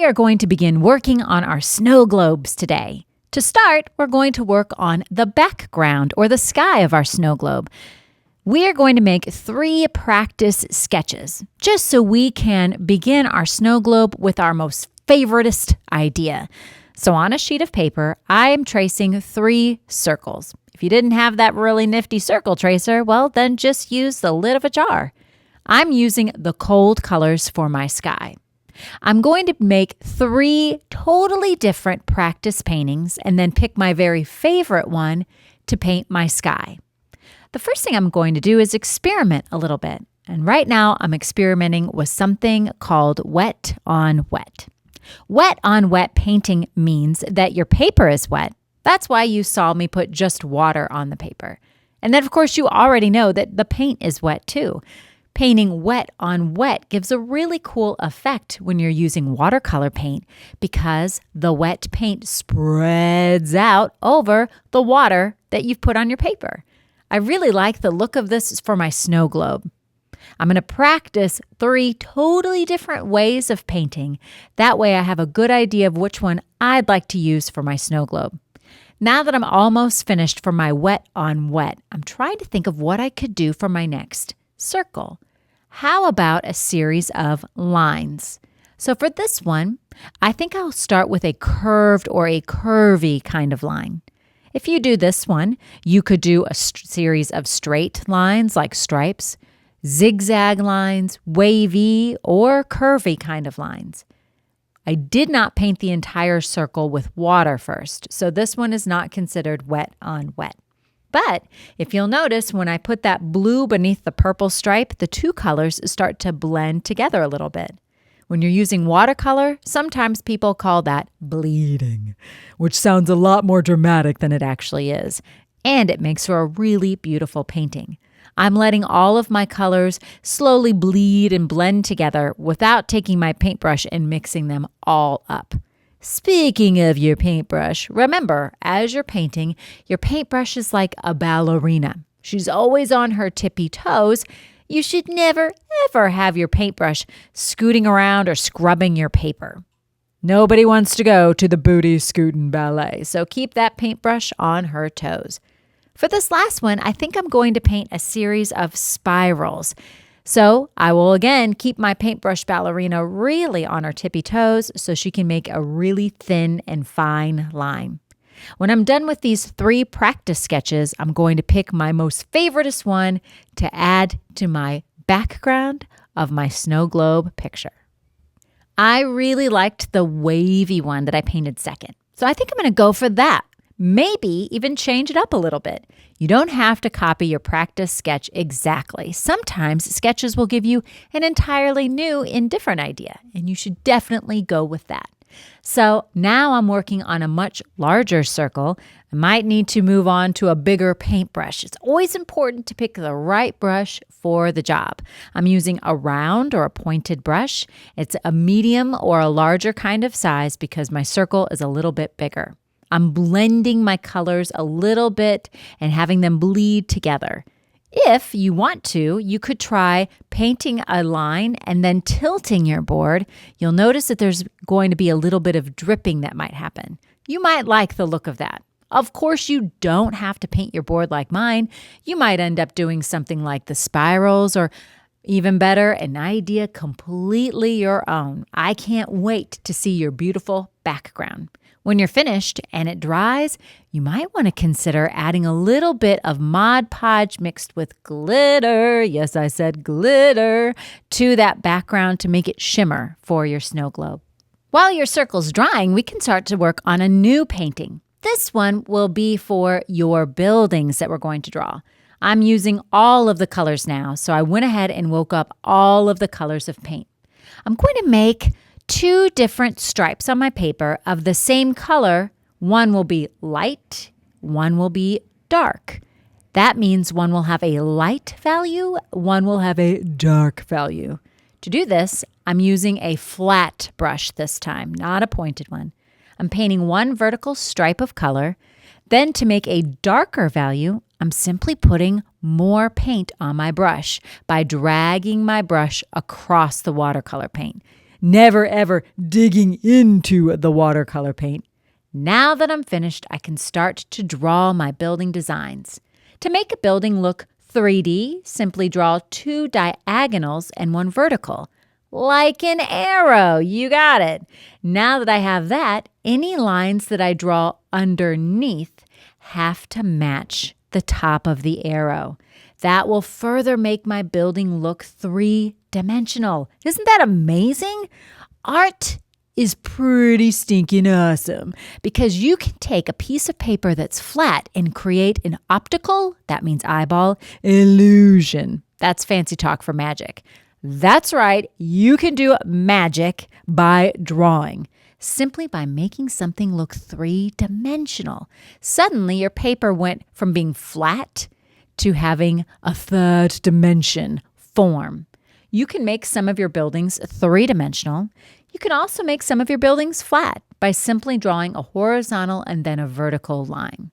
We are going to begin working on our snow globes today. To start, we're going to work on the background or the sky of our snow globe. We are going to make 3 practice sketches just so we can begin our snow globe with our most favoritist idea. So on a sheet of paper, I am tracing 3 circles. If you didn't have that really nifty circle tracer, well, then just use the lid of a jar. I'm using the cold colors for my sky. I'm going to make 3 totally different practice paintings and then pick my very favorite one to paint my sky. The first thing I'm going to do is experiment a little bit. And right now I'm experimenting with something called wet on wet. Wet on wet painting means that your paper is wet. That's why you saw me put just water on the paper. And then of course you already know that the paint is wet too. Painting wet on wet gives a really cool effect when you're using watercolor paint because the wet paint spreads out over the water that you've put on your paper. I really like the look of this for my snow globe. I'm going to practice 3 totally different ways of painting. That way I have a good idea of which one I'd like to use for my snow globe. Now that I'm almost finished for my wet on wet, I'm trying to think of what I could do for my next circle. How about a series of lines? So for this one, I think I'll start with a curved or a curvy kind of line. If you do this one, you could do a series of straight lines like stripes, zigzag lines, wavy, or curvy kind of lines. I did not paint the entire circle with water first, so this one is not considered wet on wet. But if you'll notice, when I put that blue beneath the purple stripe, the 2 colors start to blend together a little bit. When you're using watercolor, sometimes people call that bleeding, which sounds a lot more dramatic than it actually is. And it makes for a really beautiful painting. I'm letting all of my colors slowly bleed and blend together without taking my paintbrush and mixing them all up. Speaking of your paintbrush, remember, as you're painting, your paintbrush is like a ballerina. She's always on her tippy toes. You should never, ever have your paintbrush scooting around or scrubbing your paper. Nobody wants to go to the booty scootin' ballet, so keep that paintbrush on her toes. For this last one, I think I'm going to paint a series of spirals. So I will again keep my paintbrush ballerina really on her tippy toes so she can make a really thin and fine line. When I'm done with these 3 practice sketches, I'm going to pick my most favoritist one to add to my background of my snow globe picture. I really liked the wavy one that I painted second, so I think I'm going to go for that. Maybe even change it up a little bit. You don't have to copy your practice sketch exactly. Sometimes sketches will give you an entirely new and different idea, and you should definitely go with that. So now I'm working on a much larger circle. I might need to move on to a bigger paintbrush. It's always important to pick the right brush for the job. I'm using a round or a pointed brush. It's a medium or a larger kind of size because my circle is a little bit bigger. I'm blending my colors a little bit and having them bleed together. If you want to, you could try painting a line and then tilting your board. You'll notice that there's going to be a little bit of dripping that might happen. You might like the look of that. Of course, you don't have to paint your board like mine. You might end up doing something like the spirals or even better, an idea completely your own. I can't wait to see your beautiful background. When you're finished and it dries, you might want to consider adding a little bit of Mod Podge mixed with glitter, yes, I said glitter, to that background to make it shimmer for your snow globe. While your circle's drying, we can start to work on a new painting. This one will be for your buildings that we're going to draw. I'm using all of the colors now, so I went ahead and woke up all of the colors of paint. I'm going to make 2 different stripes on my paper of the same color. One will be light, one will be dark. That means one will have a light value, one will have a dark value. To do this, I'm using a flat brush this time, not a pointed one. I'm painting 1 vertical stripe of color. Then to make a darker value, I'm simply putting more paint on my brush by dragging my brush across the watercolor paint. never ever digging into the watercolor paint. Now that I'm finished, I can start to draw my building designs. To make a building look 3D, simply draw 2 diagonals and 1 vertical. Like an arrow, you got it. Now that I have that, any lines that I draw underneath have to match the top of the arrow. That will further make my building look 3-dimensional. Isn't that amazing? Art is pretty stinking awesome because you can take a piece of paper that's flat and create an optical, that means eyeball, illusion. That's fancy talk for magic. That's right, you can do magic by drawing, simply by making something look 3-dimensional. Suddenly, your paper went from being flat to having a 3rd dimension form. You can make some of your buildings 3-dimensional. You can also make some of your buildings flat by simply drawing a horizontal and then a vertical line.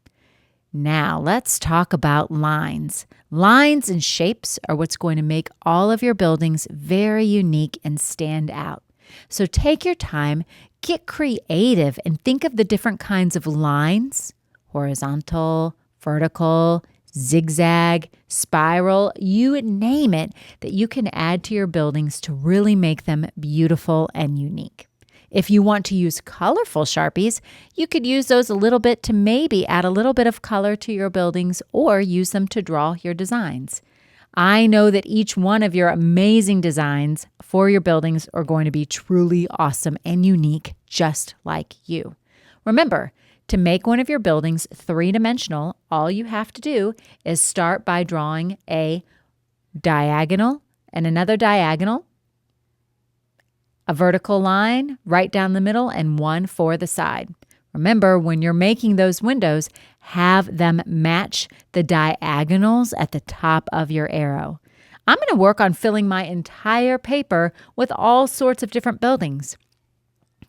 Now, let's talk about lines. Lines and shapes are what's going to make all of your buildings very unique and stand out. So take your time, get creative, and think of the different kinds of lines: horizontal, vertical, zigzag, spiral, you name it, that you can add to your buildings to really make them beautiful and unique. If you want to use colorful Sharpies, you could use those a little bit to maybe add a little bit of color to your buildings or use them to draw your designs. I know that each one of your amazing designs for your buildings are going to be truly awesome and unique, just like you. Remember, to make one of your buildings 3-dimensional, all you have to do is start by drawing a diagonal and another diagonal, a vertical line right down the middle, and 1 for the side. Remember, when you're making those windows, have them match the diagonals at the top of your arrow. I'm going to work on filling my entire paper with all sorts of different buildings.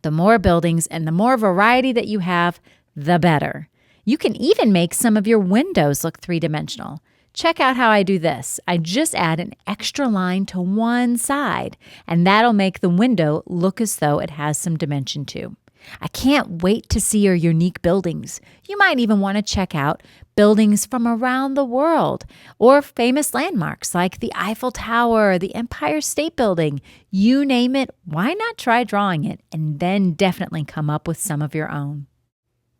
The more buildings and the more variety that you have, the better. You can even make some of your windows look 3-dimensional. Check out how I do this. I just add an extra line to one side, and that'll make the window look as though it has some dimension too. I can't wait to see your unique buildings. You might even want to check out buildings from around the world or famous landmarks like the Eiffel Tower, the Empire State Building. You name it, why not try drawing it and then definitely come up with some of your own.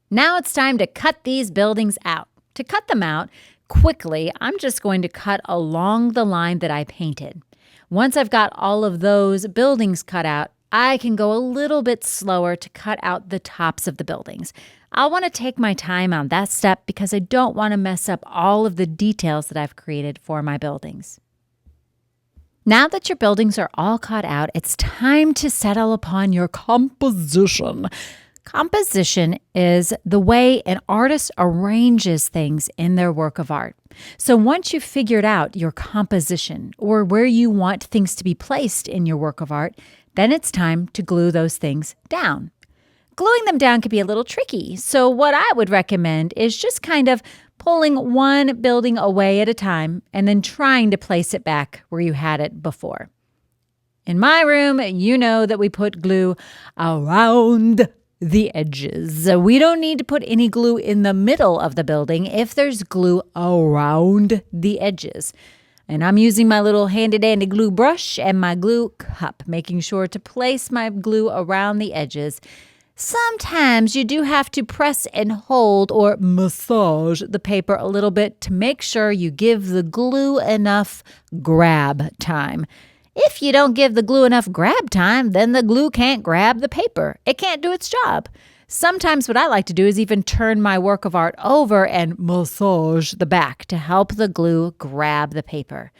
Now it's time to cut these buildings out. To cut them out quickly, I'm just going to cut along the line that I painted. Once I've got all of those buildings cut out, I can go a little bit slower to cut out the tops of the buildings. I'll want to take my time on that step because I don't want to mess up all of the details that I've created for my buildings. Now that your buildings are all cut out, it's time to settle upon your composition. Composition is the way an artist arranges things in their work of art. So once you've figured out your composition or where you want things to be placed in your work of art, then it's time to glue those things down. Gluing them down can be a little tricky. So what I would recommend is just kind of pulling one building away at a time and then trying to place it back where you had it before. In my room, you know that we put glue around the edges. We don't need to put any glue in the middle of the building if there's glue around the edges. And I'm using my little handy-dandy glue brush and my glue cup, making sure to place my glue around the edges. Sometimes you do have to press and hold or massage the paper a little bit to make sure you give the glue enough grab time. If you don't give the glue enough grab time, then the glue can't grab the paper. It can't do its job. Sometimes what I like to do is even turn my work of art over and massage the back to help the glue grab the paper.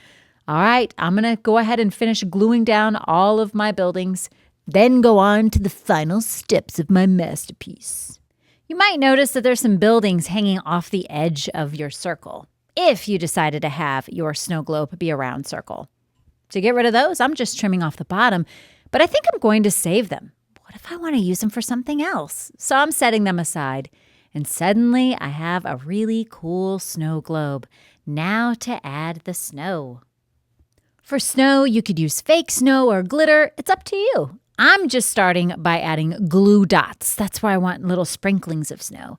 All right, I'm going to go ahead and finish gluing down all of my buildings, then go on to the final steps of my masterpiece. You might notice that there's some buildings hanging off the edge of your circle, if you decided to have your snow globe be a round circle. To get rid of those, I'm just trimming off the bottom, but I think I'm going to save them. What if I want to use them for something else? So I'm setting them aside, and suddenly I have a really cool snow globe. Now to add the snow. For snow, you could use fake snow or glitter. It's up to you. I'm just starting by adding glue dots. That's where I want little sprinklings of snow.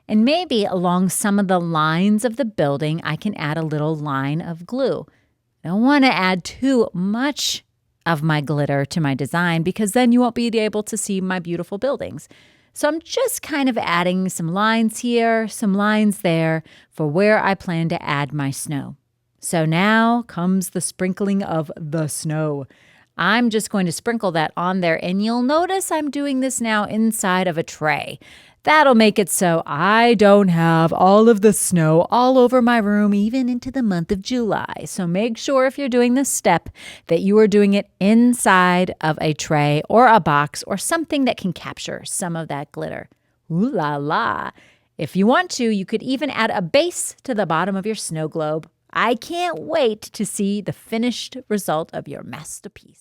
And maybe along some of the lines of the building, I can add a little line of glue. I don't want to add too much of my glitter to my design because then you won't be able to see my beautiful buildings. So I'm just kind of adding some lines here, some lines there for where I plan to add my snow. So now comes the sprinkling of the snow. I'm just going to sprinkle that on there, and you'll notice I'm doing this now inside of a tray. That'll make it so I don't have all of the snow all over my room, even into the month of July. So make sure if you're doing this step that you are doing it inside of a tray or a box or something that can capture some of that glitter. Ooh la la. If you want to, you could even add a base to the bottom of your snow globe. I can't wait to see the finished result of your masterpiece.